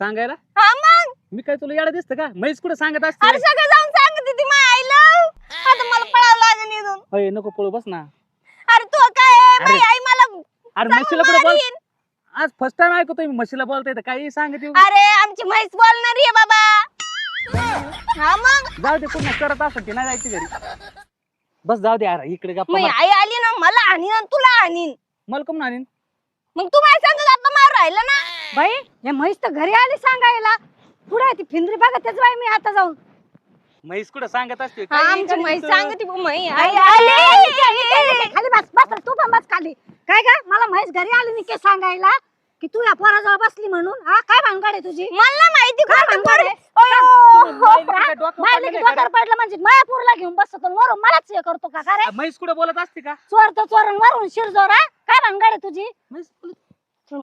सांगायला हा मग मी काय तुला येडा दिसतं का म्हैस कुठे सांगत असते अरे सगळं जाऊन सांगते ती माझ्या आईला आता मला पळावं लागेल इथून अय नको पळू बस ना अरे तू काय अरे. माझी आई मला अरे चांगलं म्हशीला कुठे बोल मारीन. आज फर्स्ट टाइम ऐकतोय मी म्हशीला बोलता येतं काही सांगते अरे आमची म्हैस बोलणारी आहे बाबा हा मग जाऊ दे कुठं करत असं की नाही जायची घरी बस जाऊ दे अरे इकडे गप्पा मग मार. आई आली ना मला आणीन आणि तुला आणीन मला कम आणीन मग तू माझ्या संग गप्पा मार राहिला ना बाई हे म्हैस तर घरी आली सांगायला पुढे ती फिंदरी बघा त्याच बाई मी आता जाऊन म्हैस कुठं सांगत असते हा, काही आमची करीत म्हैस होतं. सांगते बघ, मै आई आई आली आली. खाली बस बस तू पण बस खाली काय का मला म्हैस घरी आली नाही के सांगायला की तू या पोराजवळ बसली म्हणून हा काय भानगड आहे तुझी मला माहिती काय कोणती भानगड पोर- आहे? अयो. मायला काय डोकं मारले पडलं की नाही का डोक्यावर पडलं म्हणजे मायापूरला घेऊन बसतो आणि वरून मलाच हे करतो का रे रे? म्हैस कुठं बोलत असते का चोर तर चोरण वरून शिरजोर हा काय भानगड आहे तुझी म्हैस बोलत